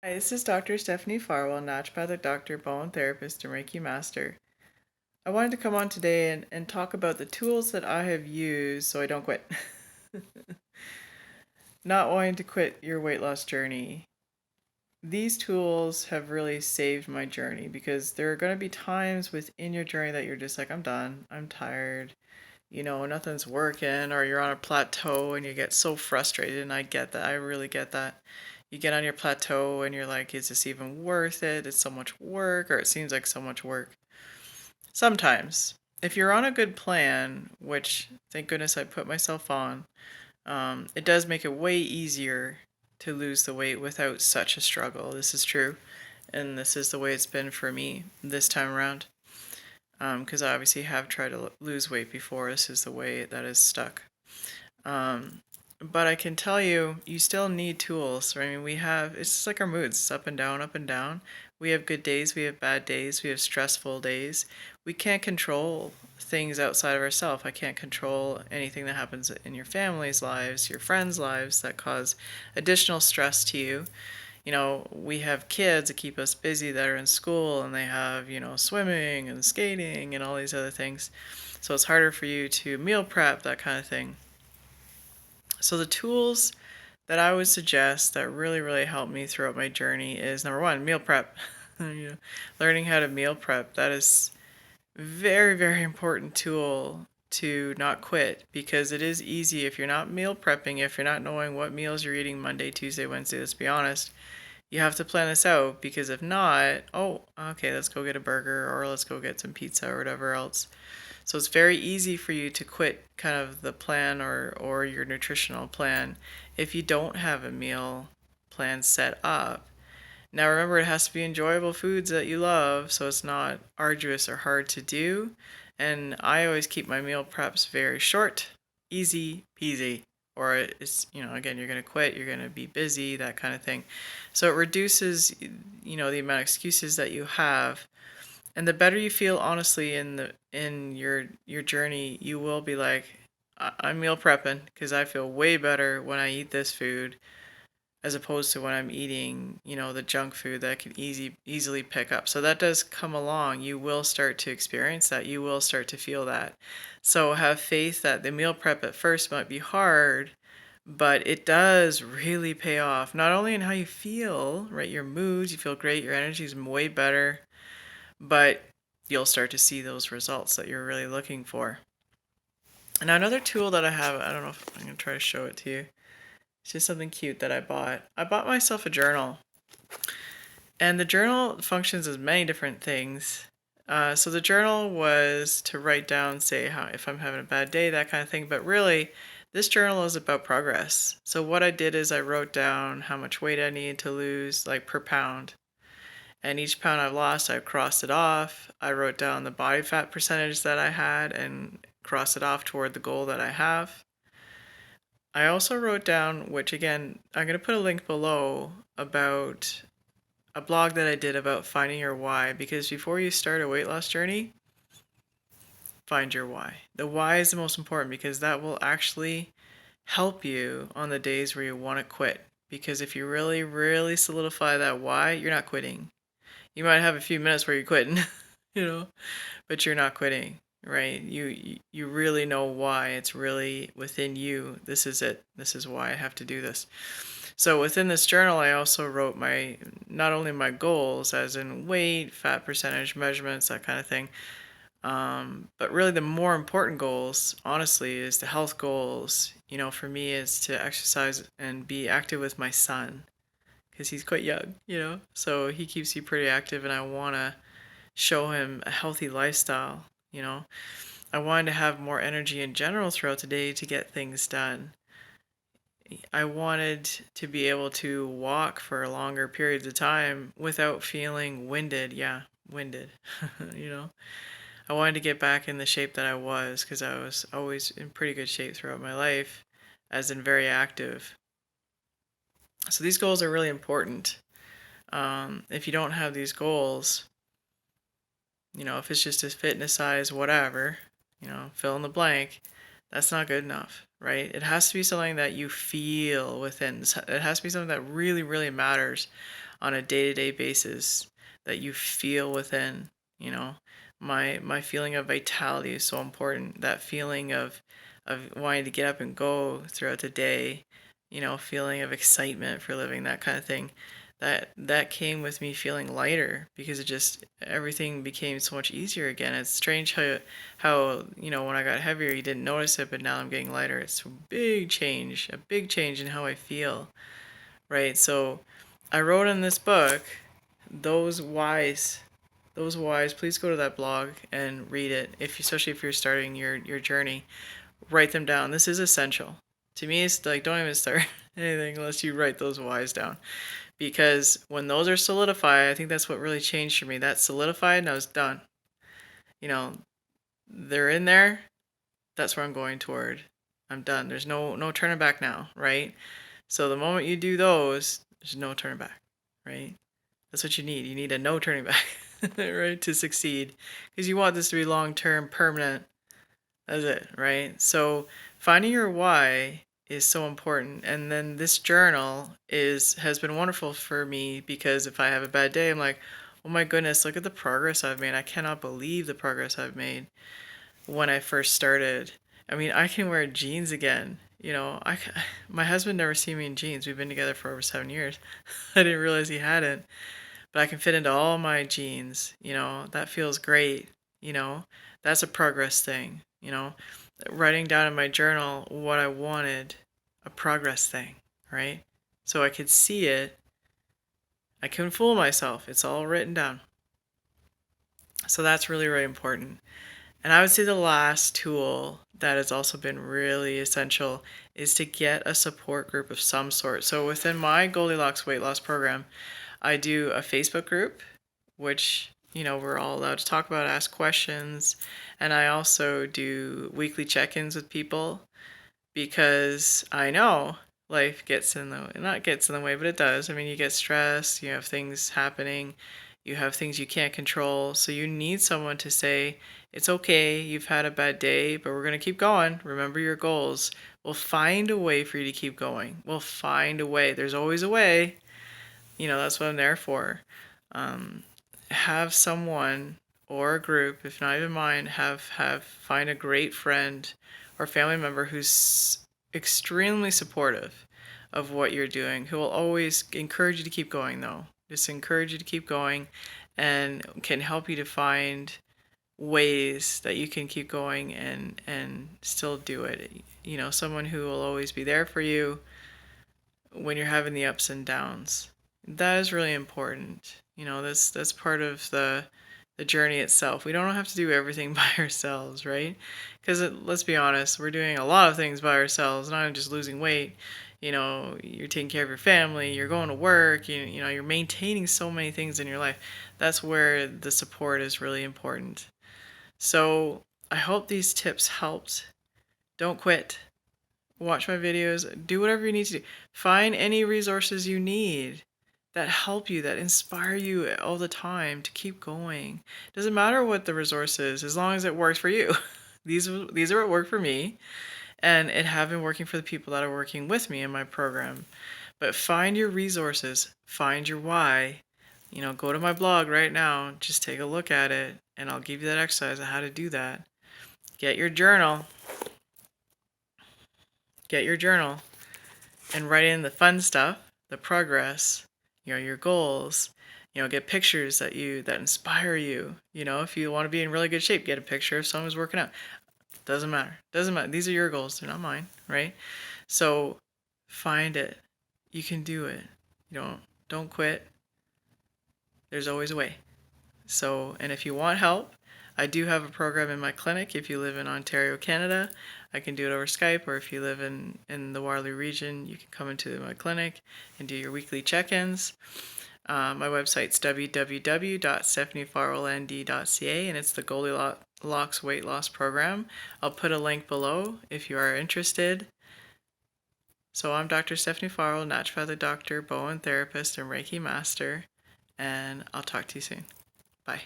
Hi, this is Dr. Stephanie Farwell, naturopathic doctor, bone therapist, and Reiki master. I wanted to come on today and talk about the tools that I have used so I don't quit. Not wanting to quit your weight loss journey. These tools have really saved my journey because there are going to be times within your journey that you're just like, I'm done, I'm tired, nothing's working, or you're on a plateau and you get so frustrated. And I get that, I really get that. You get on your plateau and you're like, is this even worth it? It's so much work, or it seems like so much work. Sometimes, if you're on a good plan, which thank goodness I put myself on, it does make it way easier to lose the weight without such a struggle. This is true, and this is the way it's been for me this time around. Because I obviously have tried to lose weight before. This is the way that is stuck. Um, but I can tell you, you still need tools. I mean, it's just like our moods, it's up and down, up and down. We have good days, we have bad days, we have stressful days. We can't control things outside of ourselves. I can't control anything that happens in your family's lives, your friends' lives that cause additional stress to you. We have kids that keep us busy that are in school and they have, swimming and skating and all these other things. So it's harder for you to meal prep, that kind of thing. So the tools that I would suggest that really, really helped me throughout my journey is number one, meal prep. Learning how to meal prep. That is very, very important tool to not quit because it is easy if you're not meal prepping, if you're not knowing what meals you're eating Monday, Tuesday, Wednesday, let's be honest, you have to plan this out because if not, oh, okay, let's go get a burger or let's go get some pizza or whatever else. So it's very easy for you to quit kind of the plan or your nutritional plan if you don't have a meal plan set up. Now remember, it has to be enjoyable foods that you love, so it's not arduous or hard to do. And I always keep my meal preps very short, easy peasy. Or it's, again, you're going to quit, you're going to be busy, that kind of thing. So it reduces, the amount of excuses that you have. And the better you feel, honestly, in your journey, you will be like, I'm meal prepping because I feel way better when I eat this food as opposed to when I'm eating, the junk food that I can easily pick up. So that does come along. You will start to experience that. You will start to feel that. So have faith that the meal prep at first might be hard, but it does really pay off. Not only in how you feel, right? Your moods, you feel great, your energy is way better, but you'll start to see those results that you're really looking for. And another tool that I have, I don't know if I'm going to try to show it to you. It's just something cute that I bought. I bought myself a journal. And the journal functions as many different things. So the journal was to write down, say, how if I'm having a bad day, that kind of thing. But really, this journal is about progress. So what I did is I wrote down how much weight I needed to lose, like per pound. And each pound I lost, I crossed it off. I wrote down the body fat percentage that I had and crossed it off toward the goal that I have. I also wrote down, which again, I'm going to put a link below, about a blog that I did about finding your why, because before you start a weight loss journey, find your why. The why is the most important because that will actually help you on the days where you want to quit. Because if you really, really solidify that why, you're not quitting. You might have a few minutes where you're quitting, you know, but you're not quitting, right? You really know why. It's really within you. This is it. This is why I have to do this. So within this journal, I also wrote my, not only my goals, as in weight, fat percentage, measurements, that kind of thing, but really the more important goals, honestly, is the health goals. For me, is to exercise and be active with my son because he's quite young, so he keeps me pretty active, and I want to show him a healthy lifestyle. You know, I wanted to have more energy in general throughout the day to get things done. I wanted to be able to walk for longer periods of time without feeling winded. Yeah, winded. you know, I wanted to get back in the shape that I was because I was always in pretty good shape throughout my life, as in very active. So these goals are really important. If you don't have these goals, if it's just a fitness size, whatever, fill in the blank, that's not good enough, right? It has to be something that you feel within. It has to be something that really, really matters. on a day-to-day basis that you feel within. You know, my feeling of vitality is so important. That feeling of wanting to get up and go throughout the day, you know, feeling of excitement for living, that kind of thing. That came with me feeling lighter, because it just, everything became so much easier again. It's strange how you know, when I got heavier you didn't notice it, but now I'm getting lighter. It's a big change in how I feel, right? So I wrote in this book those whys. Those whys, please go to that blog and read it, especially if you're starting your journey. Write them down. This is essential. To me, it's like, don't even start anything unless you write those whys down. Because when those are solidified, I think that's what really changed for me. That's solidified and I was done. You know, they're in there. That's where I'm going toward. I'm done. There's no turning back now, right? So the moment you do those, there's no turning back, right? That's what you need. You need a no turning back, right, to succeed. Because you want this to be long-term, permanent. That's it, right? So finding your why is so important. And then this journal has been wonderful for me, because if I have a bad day, I'm like, oh my goodness, look at the progress I've made. I cannot believe the progress I've made when I first started. I mean, I can wear jeans again. You know, my husband never seen me in jeans. We've been together for over 7 years. I didn't realize he hadn't, but I can fit into all my jeans. You know, that feels great. You know, that's a progress thing. You know, writing down in my journal what I wanted, a progress thing, right? So I could see it. I couldn't fool myself. It's all written down. So that's really, really important. And I would say the last tool that has also been really essential is to get a support group of some sort. So within my Goldilocks weight loss program, I do a Facebook group, which, you know, we're all allowed to talk about, ask questions. And I also do weekly check-ins with people, because I know life gets in the, not gets in the way, but it does. I mean, you get stressed, you have things happening, you have things you can't control. So you need someone to say, it's okay, you've had a bad day, but we're going to keep going. Remember your goals. We'll find a way for you to keep going. We'll find a way. There's always a way. You know, that's what I'm there for. Have someone or a group, if not even mine, find a great friend or family member who's extremely supportive of what you're doing, who will always encourage you to keep going, though. Just encourage you to keep going, and can help you to find ways that you can keep going and still do it. You know, someone who will always be there for you when you're having the ups and downs. That is really important. You know, that's part of the journey itself. We don't have to do everything by ourselves, right? Because let's be honest, we're doing a lot of things by ourselves, not just losing weight. You know, you're taking care of your family, you're going to work, you know, you're maintaining so many things in your life. That's where the support is really important. So I hope these tips helped. Don't quit. Watch my videos. Do whatever you need to do. Find any resources you need that help you, that inspire you all the time to keep going. Doesn't matter what the resource is, as long as it works for you. These are what work for me, and it have been working for the people that are working with me in my program. But find your resources, find your why. You know, go to my blog right now, just take a look at it, and I'll give you that exercise of how to do that. Get your journal. Get your journal and write in the fun stuff, the progress, you know, your goals. You know, get pictures that inspire you. You know, if you want to be in really good shape, get a picture of someone who's working out. Doesn't matter. Doesn't matter. These are your goals. They're not mine, right? So find it. You can do it. You don't quit. There's always a way. So, and if you want help, I do have a program in my clinic. If you live in Ontario, Canada, I can do it over Skype, or if you live in the Waterloo region, you can come into my clinic and do your weekly check-ins. My website's www.stephaniefarrellnd.ca, and it's the Goldilocks Weight Loss Program. I'll put a link below if you are interested. So I'm Dr. Stephanie Farrell, naturopathic doctor, Bowen therapist, and Reiki master, and I'll talk to you soon. Bye.